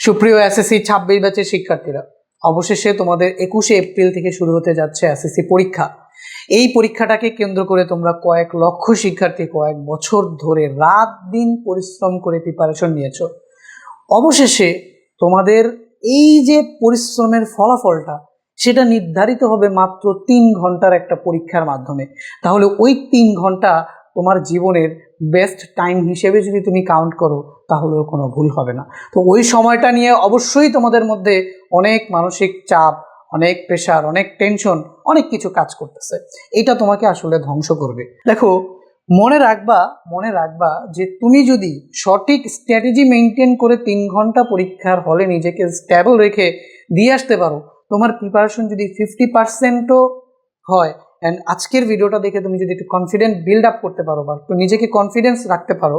সুপ্রিয় এসএসসি 26 ব্যাচের শিক্ষার্থীরা, অবশেষে তোমাদের 21শে এপ্রিল থেকে শুরু হতে যাচ্ছে এসএসসি পরীক্ষা। এই পরীক্ষাটাকে কেন্দ্র করে তোমরা কয়েক লক্ষ শিক্ষার্থী কয়েক বছর ধরে রাত দিন পরিশ্রম করে প্রিপারেশন নিয়েছো। অবশেষে তোমাদের এই যে পরিশ্রমের ফলাফলটা সেটা নির্ধারিত হবে মাত্র 3 ঘন্টার একটা পরীক্ষার মাধ্যমে। তাহলে ওই 3 ঘন্টা তোমার জীবনের বেস্ট টাইম হিসেবে যদি তুমি কাউন্ট করো তাহলেও কোনো ভুল হবে না। তো ওই সময়টা নিয়ে অবশ্যই তোমাদের মধ্যে অনেক মানসিক চাপ, অনেক প্রেশার, অনেক টেনশন, অনেক কিছু কাজ করতেছে। এটা তোমাকে আসলে ধ্বংস করবে। দেখো, মনে রাখবা যে তুমি যদি সঠিক স্ট্র্যাটেজি মেনটেন করে 3 ঘন্টা পরীক্ষার হলে নিজেকে স্ট্যাবল রেখে দিয়ে আসতে পারো, তোমার প্রিপারেশন যদি 50%ও হয়, অ্যান্ড আজকের ভিডিওটা দেখে তুমি যদি একটু কনফিডেন্ট বিল্ড আপ করতে পারো বা একটু নিজেকে কনফিডেন্স রাখতে পারো,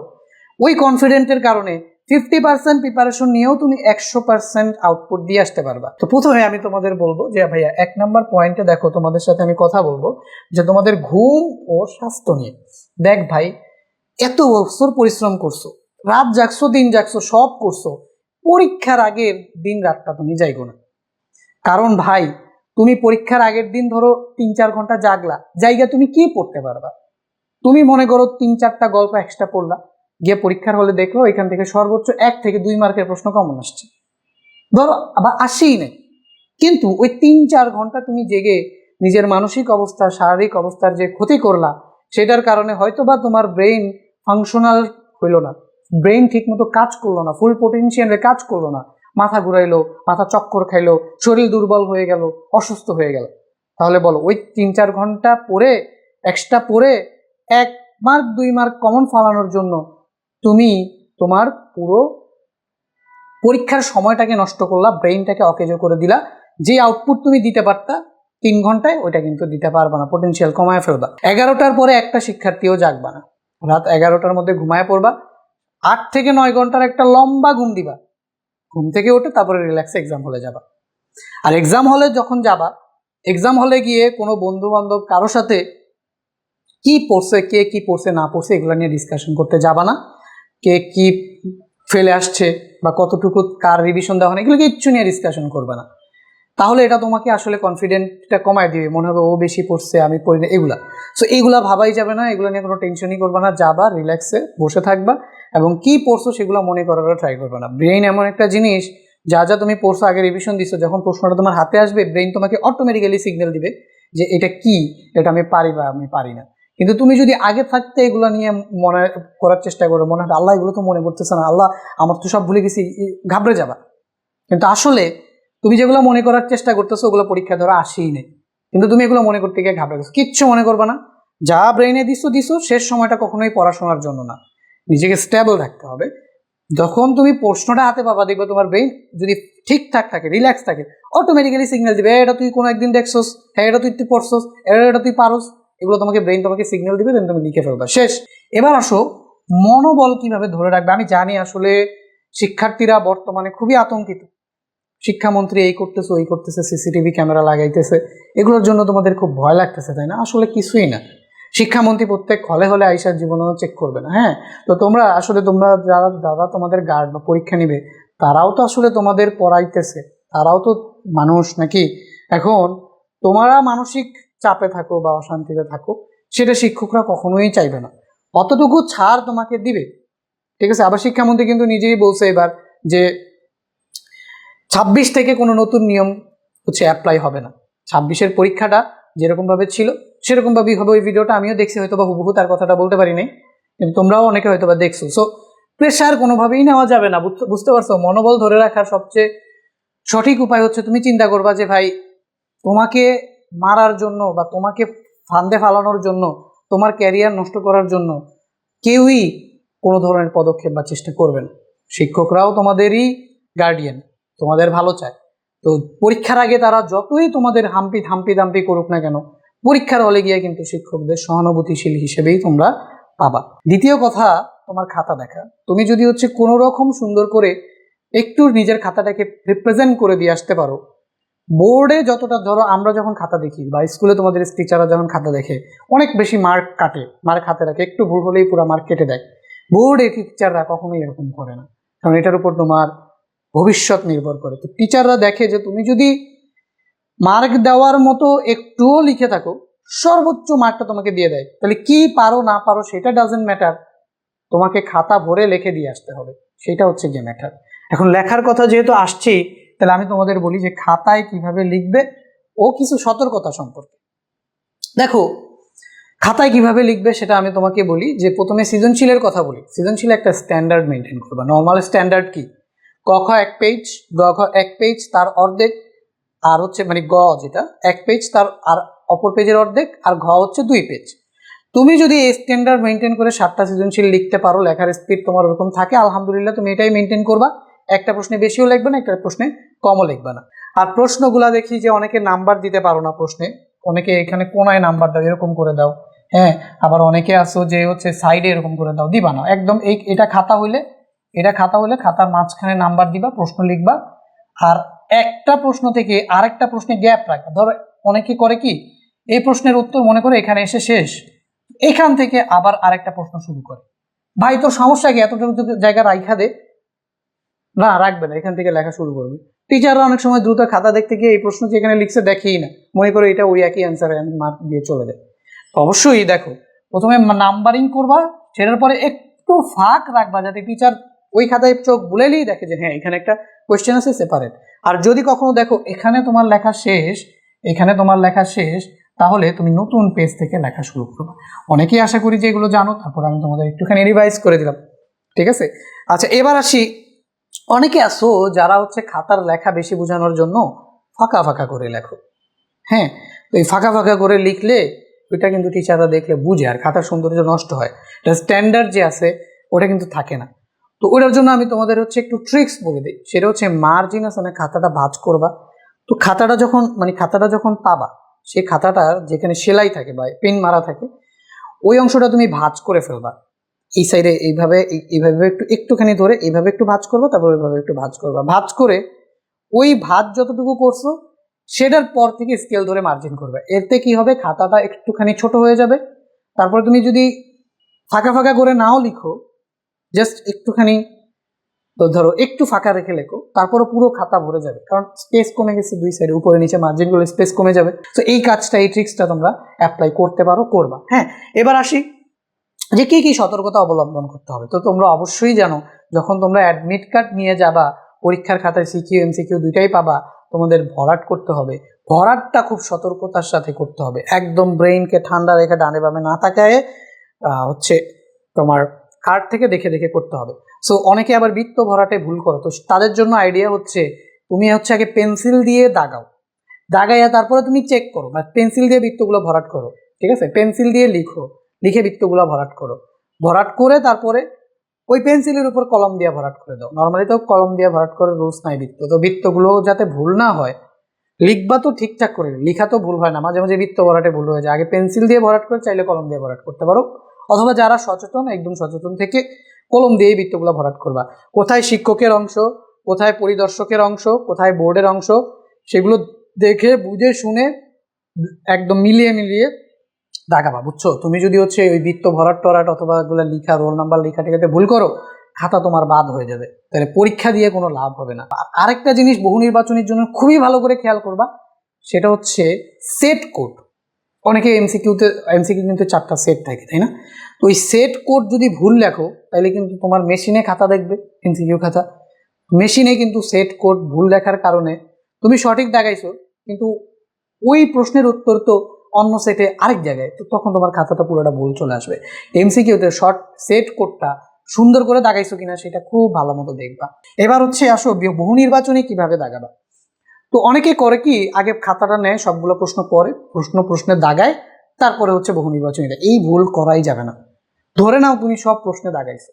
ওই কনফিডেন্টের কারণে 50% প্রিপারেশন নিয়েও তুমি 100% আউটপুট দিয়ে আসতে পারবা। তো প্রথমে আমি তোমাদের বলবো যে ভাইয়া 1 নম্বর পয়েন্টে দেখো, তোমাদের সাথে আমি কথা বলবো যে তোমাদের ঘুম ও স্বাস্থ্য নিয়ে। দেখ ভাই, এত বছর পরিশ্রম করছো, রাত জাগছো, দিন জাগছো, সব করছো, পরীক্ষার আগের দিন রাতটা তুমি যাইগো না। কারণ ভাই, তুমি পরীক্ষার আগের দিন ধরো 3-4 ঘন্টা জায়গা তুমি কি পড়তে পারবা? তুমি মনে করো 3-4টা গল্প এক্সট্রা পড়লা, গিয়ে পরীক্ষার হলে দেখলো এখান থেকে সর্বোচ্চ 1 থেকে 2 মার্কের প্রশ্ন কমন আসছে, ধরো আবার আসেই নেই। কিন্তু ওই 3-4 ঘন্টা তুমি জেগে নিজের মানসিক অবস্থা, শারীরিক অবস্থার যে ক্ষতি করলা, সেটার কারণে হয়তো বা তোমার ব্রেইন ফাংশনাল হইল না, ব্রেইন ঠিক মতো কাজ করলো না, ফুল পোটেনশিয়ালে কাজ করলো না, মাথা ঘুরাইলো, মাথা চক্কর খাইলো, শরীর দুর্বল হয়ে গেল, অসুস্থ হয়ে গেল। তাহলে বলো, ওই 3-4 ঘন্টা পড়ে, এক্সট্রা পড়ে 1 মার্ক 2 মার্ক কমন ফালানোর জন্য তুমি তোমার পুরো পরীক্ষার সময়টাকে নষ্ট করলা, ব্রেইনটাকে অকেজো করে দিলা। যে আউটপুট তুমি দিতে পারতা 3 ঘন্টায়, ওইটা কিন্তু দিতে পারবা না, পোটেনশিয়াল কমায় ফেলবা। 11টার পরে একটা শিক্ষার্থীও জাগবা না, রাত 11টার মধ্যে ঘুমায় পড়বা, 8 থেকে 9 ঘন্টার একটা লম্বা ঘুম দিবা, ঘুম থেকে উঠে তারপরে রিল্যাক্সে এক্সাম হলে যাবা। আর এক্সাম হলে যখন যাবা, এক্সাম হলে গিয়ে কোনো বন্ধু বান্ধব কারো সাথে কি পড়ছে, কে কি পড়ছে না পড়ছে এগুলো নিয়ে ডিসকাশন করতে যাবা না। কে কি ফেলে আসছে বা কতটুকু কার রিভিশন দেওয়া হয়, এগুলো কিচ্ছু নিয়ে ডিসকাশন করবে না। তাহলে এটা তোমাকে আসলে কনফিডেন্টটা কমায় দিবে, মনে হবে ও বেশি পড়ছে, আমি পড়ি না, এগুলা। সো এইগুলা ভাবাই যাবে না, এগুলো নিয়ে কোনো টেনশনই করবে না, যাবা রিল্যাক্সে বসে থাকবা এবং কি পড়ছো সেগুলো মনে করারও ট্রাই করবে না। ব্রেইন এমন একটা জিনিস, যা যা তুমি পড়ছো, আগে রিভিশন দিছো, যখন প্রশ্নটা তোমার হাতে আসবে, ব্রেইন তোমাকে অটোমেটিক্যালি সিগন্যাল দিবে যে এটা কি, এটা আমি পারি বা আমি পারি না। কিন্তু তুমি যদি আগে থাকতে এগুলো নিয়ে মনে করার চেষ্টা করো, মনে হয় আল্লাহ এগুলো তো মনে করতেছে না, আল্লাহ আমার তো সব ভুলে গেছি, ঘাবড়ে যাবা। কিন্তু আসলে তুমি যেগুলো মনে করার চেষ্টা করতেছো ওগুলো পরীক্ষা ধরো আসেই নেই, কিন্তু তুমি এগুলো মনে করতে গিয়ে ঘাবড়ে গেছো। কিচ্ছু মনে করবা না, যা ব্রেইনে দিছো, শেষ সময়টা কখনোই পড়াশোনার জন্য না, নিজেকে স্টেবল রাখতে হবে। যখন তুমি প্রশ্নটা হাতে পাবা, দেখবে তোমার ব্রেইন যদি ঠিকঠাক থাকে, রিল্যাক্স থাকে, অটোমেটিক্যালি সিগন্যাল দিবে, এটা তুই কোনো একদিন দেখছোস, হ্যাঁ এটা তুই পড়ছোস, এটা তুই পারোস, এগুলো তোমাকে ব্রেইন তোমাকে সিগন্যাল দিবে, দেন তুমি লিখে ফেলবা, শেষ। এবার আসো, মনোবল কিভাবে ধরে রাখবে। আমি জানি আসলে শিক্ষার্থীরা বর্তমানে খুবই আতঙ্কিত, শিক্ষামন্ত্রী এই করতেছে ওই করতেছে, সিসিটিভি ক্যামেরা লাগাইতেছে, এগুলোর জন্য তোমাদের খুব ভয় লাগতেছে, তাই না? আসলে কিছুই না, শিক্ষামন্ত্রী প্রত্যেক হলে হলে আইসার জীবনেও চেক করবে না। হ্যাঁ, তো তোমরা যারা তোমাদের গার্ড বা পরীক্ষা নিবে, তারাও তো আসলে তোমাদের পড়াইতেছে, তারাও তো মানুষ নাকি? এখন তোমরা মানসিক চাপে থাকো বা অশান্তিতে থাকো, সেটা শিক্ষকরা কখনোই চাইবে না, অতটুকু ছাড় তোমাকে দিবে, ঠিক আছে? আবার শিক্ষামন্ত্রী কিন্তু নিজেই বলছে এবার যে 26 থেকে কোনো নতুন নিয়ম অ্যাপ্লাই হবে না, 26-এর পরীক্ষাটা যেরকমভাবে ছিল সেরকমভাবেই হবে। ওই ভিডিওটা আমিও দেখছি, হয়তো বা হুবহু তার কথাটা বলতে পারি নাই, কিন্তু তোমরাও অনেকে হয়তো বা দেখছো। সো প্রেশার কোনোভাবেই নেওয়া যাবে না, বুঝতে পারছো? মনোবল ধরে রাখার সবচেয়ে সঠিক উপায় হচ্ছে তুমি চিন্তা করবা যে ভাই, তোমাকে মারার জন্য বা তোমাকে ফান্দে ফালানোর জন্য, তোমার ক্যারিয়ার নষ্ট করার জন্য কেউই কোনো ধরনের পদক্ষেপ বা চেষ্টা করবে না। শিক্ষকরাও তোমাদেরই গার্ডিয়ান, তোমাদের ভালো চায়। তো পরীক্ষার আগে তারা যতই তোমাদের হাম্পি দাম্পি করুক না কেন, পরীক্ষার হলে গিয়ে কিন্তু শিক্ষকদের সহানুভূতিশীল হিসেবেই তোমরা পাবা। দ্বিতীয় কথা, তোমার খাতা দেখা। তুমি যদি কোনো রকম সুন্দর করে একটু নিজের খাতাটাকে রিপ্রেজেন্ট করে দিয়ে আসতে পারো, বোর্ডে যতটা, ধরো আমরা যখন খাতা দেখি বা স্কুলে তোমাদের টিচাররা যখন খাতা দেখে অনেক বেশি মার্ক হাতে রাখে, একটু ভুল হলেই পুরো মার্ক কেটে দেয়। বোর্ডে টিচাররা কখনোই এরকম করে না, কারণ এটার উপর তোমার ভবিষ্যৎ নির্ভর করে। তো টিচাররা দেখে যে তুমি যদি মার্ক দেওয়ার মতো একটুও লিখে থাকো, সর্বোচ্চ মার্কটা তোমাকে দিয়ে দেয়। তাহলে কি পারো না পারো সেটা ডাজেন্ট ম্যাটার, তোমাকে খাতা ভরে লিখে দিয়ে আসতে হবে, সেটা হচ্ছে গিয়ে ম্যাটার। এখন লেখার কথা যেহেতু আসছি, তাহলে আমি তোমাদের বলি যে খাতায় কিভাবে লিখবে ও কিছু সতর্কতা সম্পর্কে। দেখো, খাতায় কিভাবে লিখবে সেটা আমি তোমাকে বলি যে প্রথমে সৃজনশীলের কথা বলি। সৃজনশীল একটা স্ট্যান্ডার্ড মেনটেন করবা। নর্মাল স্ট্যান্ডার্ড কি? ক খ 1 পেজ, গ ঘ 1 পেজ তার অর্ধেক, আর হচ্ছে মানে গ যেটা 1 পেজ তার আর অপর পেজের অর্ধেক, আর ঘ হচ্ছে 2 পেজ। তুমি যদি এই স্ট্যান্ডার্ড মেনটেন করে 7টা সৃজনশীল লিখতে পারো, লেখার স্পিড তোমার ওরকম থাকে, আলহামদুলিল্লাহ তুমি এটাই মেনটেন করবা। একটা প্রশ্নে বেশিও লিখবে না, একটা প্রশ্নে কমও লিখবে না। আর প্রশ্নগুলা দেখি যে অনেকে নাম্বার দিতে পারো না প্রশ্নে, অনেকে এখানে কোনায় নাম্বার দাও, এরকম করে দাও, হ্যাঁ। আবার অনেকে আসো যে হচ্ছে সাইডে এরকম করে দাও, দিবা না একদম। এটা খাতা হইলে খাতার মাঝখানে নাম্বার দিবা, প্রশ্ন লিখবা, আর একটা প্রশ্ন থেকে আরেকটা প্রশ্নে গ্যাপ রাখবা। ধরো অনেকে করে কি, এই প্রশ্নের উত্তর মনে করে এখানে এসে শেষ, এখান থেকে আবার আরেকটা প্রশ্ন শুরু করে। ভাই তোর সমস্যা কি, এতটুকু জায়গা রাইখা দে। না, রাখবে না, এখান থেকে লেখা শুরু করবে। টিচাররা অনেক সময় দ্রুত খাতা দেখতে গিয়ে এই প্রশ্ন যেখানে লিখছে দেখেই না, মনে করে এটা ওই একই অ্যান্সার মার্ক দিয়ে চলে যায়। অবশ্যই দেখো, প্রথমে নাম্বারিং করবা, সেটার পরে একটু ফাঁক রাখবা যাতে টিচার ওই খাতায় চোখ বুলাইলেই দেখে যে হ্যাঁ এখানে একটা কোয়েশ্চেন আছে সেপারেট। আর যদি কখনো দেখো এখানে তোমার লেখা শেষ, তাহলে তুমি নতুন পেজ থেকে লেখা শুরু করবে। অনেকেই আশা করি যে এগুলো জানো, তারপর আমি তোমাদের একটুখানি রিভাইজ করে দিলাম, ঠিক আছে? আচ্ছা, এবার আসি, অনেকে আসো যারা হচ্ছে খাতার লেখা বেশি বোঝানোর জন্য ফাঁকা ফাঁকা করে লেখো, হ্যাঁ। তো এই ফাঁকা ফাঁকা করে লিখলে ওইটা কিন্তু টিচাররা দেখলে বুঝে, আর খাতার সৌন্দর্য নষ্ট হয়, এটা স্ট্যান্ডার্ড যে আছে ওটা কিন্তু থাকে না। তো ওটার জন্য আমি তোমাদের হচ্ছে একটু ট্রিক্স বলে দিই। সেটা হচ্ছে মার্জিন আছে না, খাতাটা ভাঁজ করবা। তো খাতাটা যখন পাবা, সেই খাতাটা যেখানে সেলাই থাকে বা পেন মারা থাকে, ওই অংশটা তুমি ভাঁজ করে ফেলবা। এই সাইডে এইভাবে একটুখানি ধরে এইভাবে একটু ভাঁজ করবো, তারপর ওইভাবে একটু ভাঁজ করবা। ভাঁজ করে ওই ভাঁজ যতটুকু করছো সেটার পর থেকে স্কেল ধরে মার্জিন করবে। এতে কি হবে, খাতাটা একটুখানি ছোট হয়ে যাবে। তারপরে তুমি যদি ফাঁকা ফাঁকা করে নাও লিখো, জাস্ট একটুখানি ধরো একটু ফাঁকা রেখে লেখো, তারপরে পুরো খাতা ভরে যাবে, কারণ স্পেস কমে গেছে দুই সাইডে, উপরে নিচে মার্জিনগুলো স্পেস কমে যাবে। তো এই কাজটা, এই ট্রিক্সটা তোমরা অ্যাপ্লাই করতে পারো, করবা। হ্যাঁ, এবার আসি যে কি কি সতর্কতা অবলম্বন করতে হবে। তো তোমরা অবশ্যই জানো, যখন তোমরা অ্যাডমিট কার্ড নিয়ে যাবা, পরীক্ষার খাতায় সিকিউ এমসিকিউ দুইটাই পাবা, তোমাদের ভরাট করতে হবে। ভরাটটা খুব সতর্কতার সাথে করতে হবে, একদম ব্রেইনকে ঠান্ডা রেখে ডানে বামে না তাকায় হচ্ছে তোমার কার্ড থেকে দেখে দেখে করতে হবে। সো অনেকে আবার বৃত্ত ভরাটে ভুল করো, তো তাদের জন্য আইডিয়া হচ্ছে তুমি হচ্ছে আগে পেন্সিল দিয়ে দাগাইয়া তারপরে তুমি চেক করো, মানে পেন্সিল দিয়ে বৃত্তগুলো ভরাট করো, ঠিক আছে? পেন্সিল দিয়ে লিখে বৃত্তগুলো ভরাট করে তারপরে ওই পেন্সিলের উপর কলম দিয়ে ভরাট করে দাও। নর্মালি তো কলম দিয়ে ভরাট করে রুলস নাই বৃত্ত, তো বৃত্তগুলো যাতে ভুল না হয়, লিখবা তো ঠিকঠাক করে, লিখা তো ভুল হয় না, মাঝে মাঝে বৃত্ত ভরাটে ভুল হয়ে যায়। আগে পেন্সিল দিয়ে ভরাট করে, চাইলে কলম দিয়ে ভরাট করতে পারো, অথবা যারা সচেতন, একদম সচেতন থেকে কলম দিয়ে বৃত্তগুলো ভরাট করবা। কোথায় শিক্ষকের অংশ, কোথায় পরিদর্শকের অংশ, কোথায় বোর্ডের অংশ, সেগুলো দেখে বুঝে শুনে একদম মিলিয়ে দাগাবা, বুঝছো? তুমি যদি হচ্ছে ওই বৃত্ত ভরাট টরাট অথবা এগুলো লিখা, রোল নাম্বার লেখা টেখাতে ভুল করো, খাতা তোমার বাদ হয়ে যাবে, তাহলে পরীক্ষা দিয়ে কোনো লাভ হবে না। আরেকটা জিনিস বহু নির্বাচনের জন্য খুবই ভালো করে খেয়াল করবা, সেটা হচ্ছে সেট কোড। অনেকে এমসিকিউ কিন্তু 4টা সেট থাকে, তাই না? তো ওই সেট কোড যদি ভুল লেখো, তাহলে কিন্তু তোমার মেশিনে খাতা দেখবে, এমসিকিউ খাতা, মেশিনে কিন্তু সেট কোড ভুল লেখার কারণে তুমি সঠিক দেখাইছো, কিন্তু ওই প্রশ্নের উত্তর তো অন্য সেটে আরেক জায়গায়, তো তখন তোমার খাতাটা পুরোটা ভুল চলে আসবে। এমসিকিউতে সেট কোডটা সুন্দর করে দাগাইছো কিনা সেটা খুব ভালো মতো দেখবা। এবার হচ্ছে আসো বহু নির্বাচনী কিভাবে দাগাবা। তো অনেকে করে কি, আগে খাতাটা নেয়, সবগুলো প্রশ্ন পড়ে, প্রশ্নে দাগায়, তারপরে হচ্ছে বহু নির্বাচনীটা। এই ভুল করাই যাবে না। ধরে নাও তুমি সব প্রশ্নে দাগাইছো,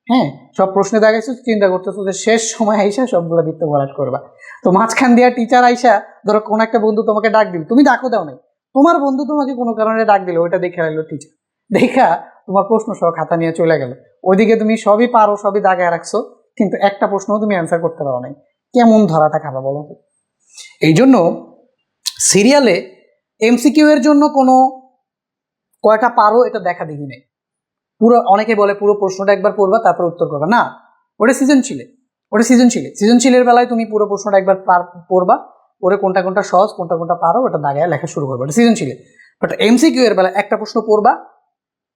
হ্যাঁ, সব প্রশ্নে দাগাইছো, চিন্তা করতেছো যে শেষ সময় আইসা সবগুলো বৃত্ত ভরাট করবা। তো মাঝখান দিয়া টিচার আইসা, ধরো কোন একটা বন্ধু তোমাকে ডাক দিল, তুমি ডাকও দাও নাই, তোমার বন্ধু তোমাকে কোনো কারণে ডাক দিল, ওইটা দেখে আইলো টিচার, দেখা তোমার প্রশ্ন সহ খাতা নিয়ে চলে গেল। ওইদিকে তুমি সবই পারো, সবই দাগায় রাখছো, কিন্তু একটা প্রশ্নও তুমি অ্যান্সার করতে পারো নাই। কেমন ধরাটা খাবা বলো তো? এই জন্য সিরিয়ালে এমসিকিউ এর জন্য কোনো কয়টা পারো এটা দেখা দেখি নেই। অনেকে বলে পুরো প্রশ্নটা একবার পড়বা তারপর উত্তর করবা, না, ওটা সৃজনশীলে ওটা সৃজনশীলের বেলায় তুমি পুরো প্রশ্নটা একবার পড়বা, পড়ে কোনটা কোনটা সহজ কোনটা কোনটা পারো ওটা দাগায় লেখা শুরু করবে, এটা সৃজনশীলে। বাট এমসিকিউ এর বেলায় একটা প্রশ্ন পড়বা,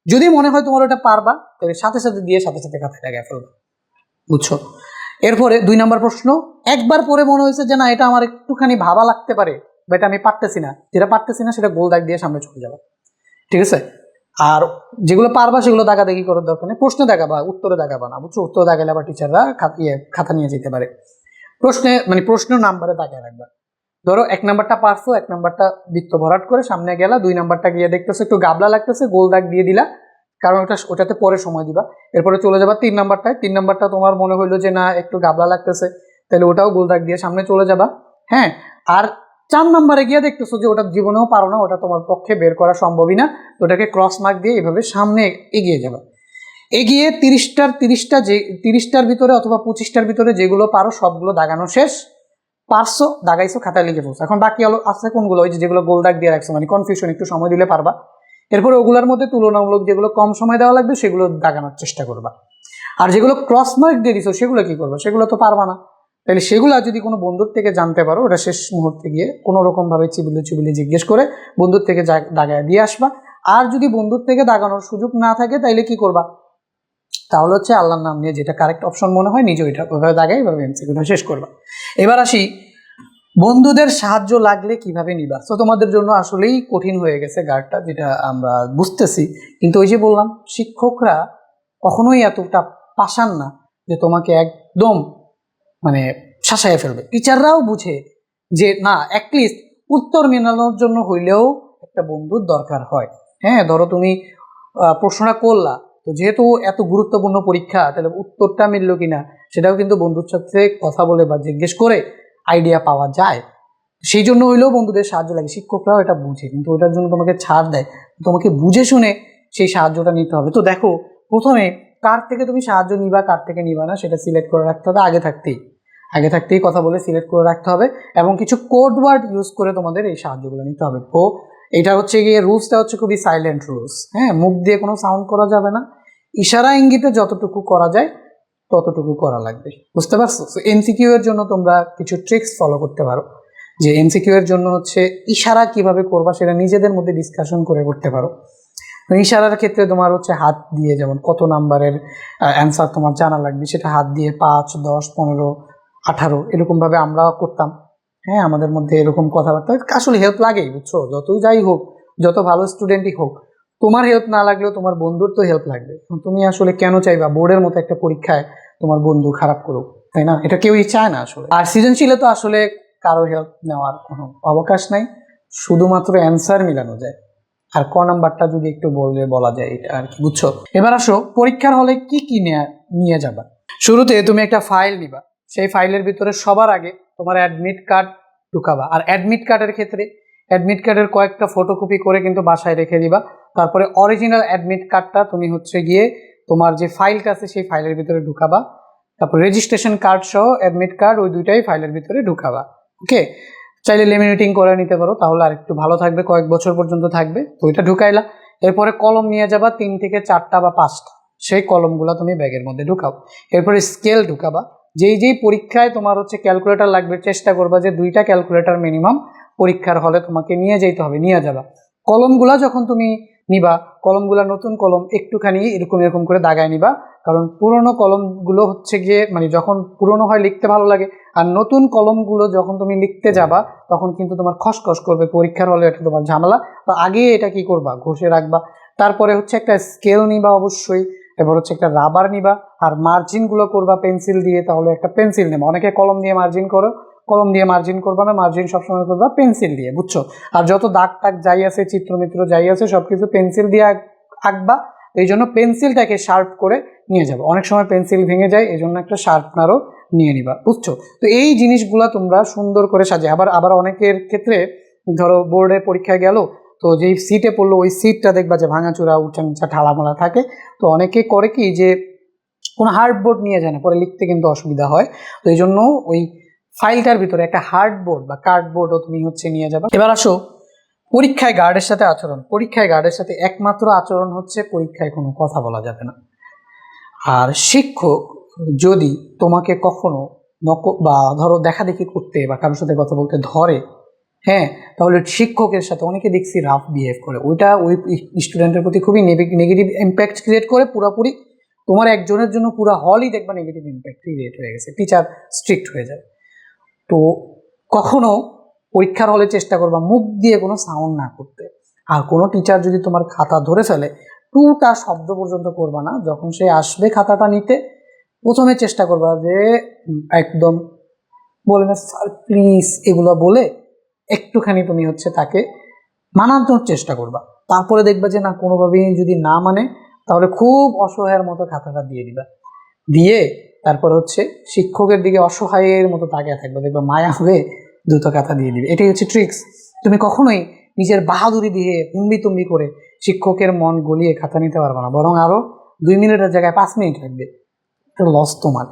যদি মনে হয় তোমার ওটা পারবা তাহলে সাথে সাথে দিয়ে সাথে সাথে খাতায় দাগায় ফেলবা, বুঝছো? এরপরে 2 নম্বর প্রশ্ন, একবার পরে মনে হয়েছে যে না এটা আমার একটুখানি ভাবা লাগতে পারে বা এটা আমি পারতেছি না, যেটা পারতেছি না সেটা গোল দাগ দিয়ে সামনে চলে যাবে, ঠিক আছে? আর যেগুলো পারবা সেগুলো দাগাদাগি করার দরকার নেই, প্রশ্নে দাগাবা, উত্তরে দাগাবা না, বুঝছো? উত্তরে দাগালে আবার টিচাররা খাতা নিয়ে যেতে পারে। প্রশ্ন নাম্বারে দাগায় রাখবা। ধরো 1 নাম্বারটা পারছো, 1 নাম্বারটা বৃত্ত ভরাট করে সামনে গেলা, 2 নাম্বারটা গিয়ে দেখতেছো একটু গাবলা লাগতেছে, গোল দাগ দিয়ে দিলা, কারণ ওটাতে পরে সময় দিবা। এরপরে চলে যাবা 3 নাম্বারটায়, 3 নাম্বারটা তোমার মনে হইলো যে না একটু গাবলা লাগতেছে, তাহলে ওটাও গোল দাগ দিয়ে সামনে চলে যাবা। হ্যাঁ, আর 4 নাম্বারে গিয়ে দেখতেছো যে ওটা জীবনেও পারো না, ওটা তোমার পক্ষে বের করা সম্ভবই না, ওটাকে ক্রস মার্ক দিয়ে এভাবে সামনে এগিয়ে যাবা। এগিয়ে 30টার ভিতরে অথবা 25টার ভিতরে যেগুলো পারো সবগুলো দাগানো শেষ, পারছো দাগাইছো খাতায় লিখে ফেলছো। এখন বাকি আছে কোনগুলো, ওই যেগুলো গোল দাগ দিয়ে রাখছো, মানে কনফিউশন, একটু সময় দিলে পারবা। এরপরে ওগুলোর মধ্যে তুলনামূলক যেগুলো কম সময় দেওয়া লাগবে সেগুলো দাগানোর চেষ্টা করবা। আর যেগুলো ক্রস মার্ক দিয়ে দিছো সেগুলো কি করবা, সেগুলো তো পারবা না। তাহলে সেগুলো যদি কোনো বন্ধুর থেকে জানতে পারো, ওটা শেষ মুহূর্তে গিয়ে কোনো রকম ভাবে চিবিলে জিজ্ঞেস করে বন্ধুর থেকে দাগায় দিয়ে আসবা। আর যদি বন্ধুর থেকে দাগানোর সুযোগ না থাকে তাইলে কি করবা, তাহলে হচ্ছে আল্লাহর নাম নিয়ে যেটা কারেক্ট অপশন মনে হয় নিজে ওইটা ওইভাবে দাগাই, ওইভাবে এমসিকিউটা শেষ করবা। এবার আসি বন্ধুদের সাহায্য লাগলে কিভাবে নিবা। তো তোমাদের জন্য আসলেই কঠিন হয়ে গেছে গার্ডটা, যেটা আমরা বুঝতেছি, কিন্তু ওই যে বললাম শিক্ষকরা কখনোই এতটা পাষাণ না যে তোমাকে একদম মানে শাসাইয়া ফেলবে। টিচাররাও বুঝে যে না, অ্যাটলিস্ট উত্তর মেলানোর জন্য হইলেও একটা বন্ধুর দরকার হয়। হ্যাঁ, ধরো তুমি প্রশ্নটা করলা, তো যেহেতু এত গুরুত্বপূর্ণ পরীক্ষা, তাহলে উত্তরটা মিললো কিনা সেটাও কিন্তু বন্ধুর সাথে কথা বলে বা জিজ্ঞেস করে আইডিয়া পাওয়া যায়। সেই জন্য হইলেও বন্ধুদের সাহায্য লাগে, শিক্ষকরাও এটা বুঝে, কিন্তু ওটার জন্য তোমাকে ছাড় দেয়, তোমাকে বুঝে শুনে সেই সাহায্যটা নিতে হবে। তো দেখো, প্রথমে কার থেকে তুমি সাহায্য নিবা কার থেকে নিবা না সেটা সিলেক্ট করে রাখতে হবে আগে থাকতেই কথা বলে সিলেক্ট করে রাখতে হবে, এবং কিছু কোড ওয়ার্ড ইউজ করে তোমাদের এই সাহায্যগুলো নিতে হবে। তো এটা হচ্ছে গিয়ে রুলসটা হচ্ছে খুবই সাইলেন্ট রুলস। হ্যাঁ, মুখ দিয়ে কোনো সাউন্ড করা যাবে না, ইশারা ইঙ্গিতে যতটুকু করা যায় ততটুকু করা লাগবে, বুঝতে পারছো? তো এমসিকিউ এর জন্য তোমরা কিছু ট্রিক্স ফলো করতে পারো, যে এমসিকিউ এর জন্য হচ্ছে ইশারা কিভাবে করবা সেটা নিজেদের মধ্যে ডিসকাশন করে করতে পারো। ইশারার ক্ষেত্রে তোমার হচ্ছে হাত দিয়ে, যেমন কত নাম্বারের অ্যান্সার তোমার জানা লাগবে সেটা হাত দিয়ে 5, 10, 15, 18 এরকমভাবে আমরা করতাম। হ্যাঁ, আমাদের মধ্যে এরকম কথাবার্তা আসলে হেল্প লাগেই, বুঝছো? যতই যাই হোক, যত ভালো স্টুডেন্টই হোক, তোমার হেল্প না লাগলেও তোমার বন্ধুর তো হেল্প লাগবে। তুমি আসলে কেন চাইবা বোর্ডের মতো একটা পরীক্ষায় তোমার বন্ধু খারাপ করুক, তাই না? এটা কেউই চায় না আসলে। আর সৃজনশীলে তো আসলে কারো হেল্প নেওয়ার কোনো অবকাশ নাই, শুধুমাত্র অ্যান্সার মিলানো যায়। আর ক নাম্বারটা যদি একটু বলা যায় এটা আর কি, বুঝছো? এবার আসো, পরীক্ষার হলে কি কি নিয়ে যাবা। শুরুতে তুমি একটা ফাইল নিবা, সেই ফাইলের ভিতরে সবার আগে তোমার অ্যাডমিট কার্ড ঢুকাবা। আর অ্যাডমিট কার্ডের ক্ষেত্রে অ্যাডমিট কার্ডের কয়েকটা ফটোকপি করে কিন্তু বাসায় রেখে দিবা। তারপরে অরিজিনাল অ্যাডমিট কার্ডটা তুমি হচ্ছে গিয়ে তোমার যে ফাইলটা আছে সেই ফাইলের ভিতরে ঢুকাবা। তারপর রেজিস্ট্রেশন কার্ড সহ অ্যাডমিট কার্ড, ওই দুইটাই ফাইলের ভিতরে ঢুকাবা। ওকে, চাইলে লেমিনেটিং করে নিতে পারো, তাহলে আর একটু ভালো থাকবে, কয়েক বছর পর্যন্ত থাকবে। তো ওইটা ঢুকাইলা। এরপরে কলম নিয়ে যাবা 3 থেকে 4টা বা 5টা, সেই কলমগুলো তুমি ব্যাগের মধ্যে ঢুকাও। এরপরে স্কেল ঢুকাবা। যেই পরীক্ষায় তোমার হচ্ছে ক্যালকুলেটর লাগবে, চেষ্টা করবা যে 2টা ক্যালকুলেটর মিনিমাম পরীক্ষার হলে তোমাকে নিয়ে যেতে হবে, নিয়ে যাবা। কলমগুলা যখন তুমি নিবা, কলমগুলা নতুন কলম একটুখানি এরকম করে দাগায় নিবা, কারণ পুরোনো কলমগুলো হচ্ছে গিয়ে মানে যখন পুরোনো হয় লিখতে ভালো লাগে, আর নতুন কলমগুলো যখন তুমি লিখতে যাবা তখন কিন্তু তোমার খসখস করবে পরীক্ষার হলে, এটা তোমার ঝামেলা। তো আগে এটা কি করবা, ঘষে রাখবা। তারপরে হচ্ছে একটা স্কেল নিবা অবশ্যই, এবার হচ্ছে একটা রাবার নিবা, আর মার্জিনগুলো করবা পেন্সিল দিয়ে, তাহলে একটা পেন্সিল নেবা। অনেকে কলম দিয়ে মার্জিন করো, কলম দিয়ে মার্জিন করবা না, মার্জিন সবসময় করবা পেন্সিল দিয়ে, বুঝছো? আর যত দাগ টাগ যাই আছে, চিত্রমিত্র যাই আছে, সবকিছু পেন্সিল দিয়ে আঁকবা। এই জন্য পেন্সিলটাকে শার্প করে নিয়ে যাবো, অনেক সময় পেন্সিল ভেঙে যায়, এই জন্য একটা শার্পনারও নিয়ে নিবা, বুঝছো? তো এই জিনিসগুলা তোমরা সুন্দর করে সাজিয়ে, আবার অনেকের ক্ষেত্রে ধরো বোর্ডে পরীক্ষায় গেল, তো যেই সিটে পড়লো ওই সিটটা দেখবা যে ভাঙাচোরা উঁচা নিচা ঠালামালা থাকে। তো অনেকে করে কি যে কোনো হার্ডবোর্ড নিয়ে যায় না, পরে লিখতে কিন্তু অসুবিধা হয়। তো এই জন্য ওই ফাইলটার ভিতরে একটা হার্ডবোর্ড বা কার্ডবোর্ডও তুমি হচ্ছে নিয়ে যাবে। এবার আসো পরীক্ষায় গার্ডের সাথে আচরণ। পরীক্ষায় গার্ডের সাথে একমাত্র আচরণ হচ্ছে পরীক্ষায় কোনো কথা বলা যাবে না। আর শিক্ষক যদি তোমাকে কখনো বা ধরো দেখাদেখি করতে বা কারোর সাথে কথা বলতে ধরে, হ্যাঁ, তাহলে শিক্ষকের সাথে অনেকে দেখছি রাফ বিহেভ করে, ওইটা ওই স্টুডেন্টের প্রতি খুবই নেগেটিভ ইম্প্যাক্ট ক্রিয়েট করে। পুরোপুরি তোমার একজনের জন্য পুরো হলই দেখবা নেগেটিভ ইম্প্যাক্ট ক্রিয়েট হয়ে গেছে, টিচার স্ট্রিক্ট হয়ে যাবে। তো কখনো পরীক্ষার হলে চেষ্টা করবা মুখ দিয়ে কোনো সাউন্ড না করতে। আর কোনো টিচার যদি তোমার খাতা ধরে ফেলে, টুটা শব্দ পর্যন্ত করবা না। যখন সে আসবে খাতাটা নিতে, প্রথমে চেষ্টা করবা যে একদম বলে না স্যার প্লিজ এগুলো বলে একটুখানি তুমি হচ্ছে তাকে মানানোর চেষ্টা করবা। তারপরে দেখবা যে না, কোনোভাবেই যদি না মানে, তাহলে খুব অসহায়ের মতো খাতাটা দিয়ে দিবা। দিয়ে তারপর হচ্ছে শিক্ষকের দিকে অসহায়ের মতো তাকিয়ে থাকবে, দেখবা মায়া হয়ে দ্রুত খাতা দিয়ে দিবে। এটাই হচ্ছে ট্রিক্স। তুমি কখনোই নিজের বাহাদুরি দিয়ে তুম্বি করে শিক্ষকের মন গলিয়ে খাতা নিতে পারবে না, বরং আরো 2 মিনিটের জায়গায় 5 মিনিট লাগবে। এটা লস তোমার।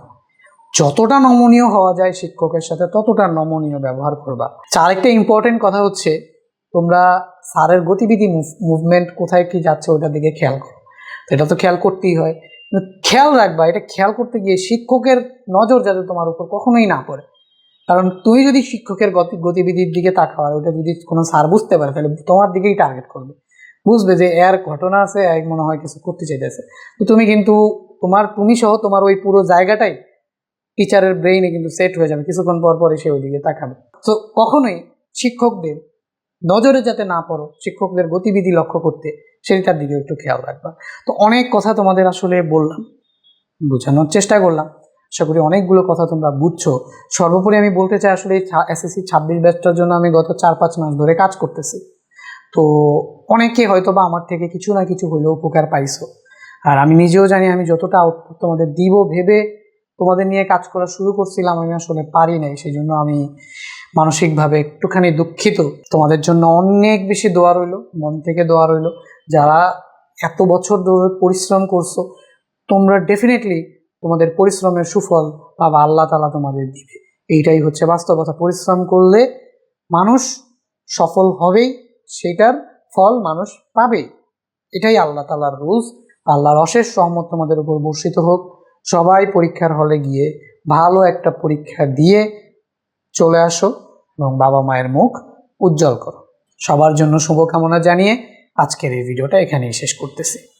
যতটা নমনীয় হওয়া যায় শিক্ষকের সাথে, ততটা নমনীয় ব্যবহার করবা। আরেকটা ইম্পর্টেন্ট কথা হচ্ছে, তোমরা স্যারের গতিবিধি মুভমেন্ট কোথায় কি যাচ্ছে ওটার দিকে খেয়াল করো। এটা তো খেয়াল করতেই হয়, খেয়াল রাখবা। এটা খেয়াল করতে গিয়ে শিক্ষকের নজর যাতে তোমার উপর কখনোই না পড়ে। কারণ তুমি যদি শিক্ষকের গতিবিধির দিকে তাকাও, আর ওটা যদি কোনো স্যার বুঝতে পারে, তাহলে তোমার দিকেই টার্গেট করবে। বুঝবে যে এর ঘটনা আছে, এক মনে হয় কিছু করতে চাইতেছে। তো তুমি কিন্তু তুমি সহ তোমার ওই পুরো জায়গাটাই টিচারের ব্রেইনে কিন্তু সেট হয়ে যাবে, কিছুক্ষণ পর পরে সে ওইদিকে তাকাবে। তো কখনোই শিক্ষকদের নজরে যাতে না পড়ো, শিক্ষকদের গতিবিধি লক্ষ্য করতে, সেটার দিকে একটু খেয়াল রাখবা। তো অনেক কথা তোমাদের আসলে বললাম, বোঝানোর চেষ্টা করলাম। আশা করি অনেকগুলো কথা তোমরা বুঝছো। সর্বোপরি আমি বলতে চাই, আসলে এই SSC 26 ব্যাচটার জন্য আমি গত 4-5 মাস ধরে কাজ করতেছি। তো অনেকে হয়তো বা আমার থেকে কিছু না কিছু হলেও উপকার পাইছো। আর আমি নিজেও জানি আমি যতটা আউটপুট তোমাদের দিব ভেবে তোমাদের নিয়ে কাজ করা শুরু করছিলাম, আমি আসলে পারি নাই। সেই জন্য আমি মানসিকভাবে একটুখানি দুঃখিত। তোমাদের জন্য অনেক বেশি দোয়া রইলো, মন থেকে দোয়া রইলো। যারা এত বছর ধরে পরিশ্রম করছো, তোমরা ডেফিনেটলি তোমাদের পরিশ্রমের সুফল পাবা, আল্লাহ তাআলা তোমাদের দিবে। এইটাই হচ্ছে বাস্তবতা। পরিশ্রম করলে মানুষ সফল হবেই, সেটার ফল মানুষ পাবেই। এটাই আল্লাহ তাআলার রুলস। আল্লাহর অশেষ রহমত তোমাদের উপর বর্ষিত হোক। সবাই পরীক্ষার হলে গিয়ে ভালো একটা পরীক্ষা দিয়ে চলে আসো এবং বাবা মায়ের মুখ উজ্জ্বল করো। সবার জন্য শুভকামনা জানিয়ে আজকের এই ভিডিওটা এখানেই শেষ করতেছি।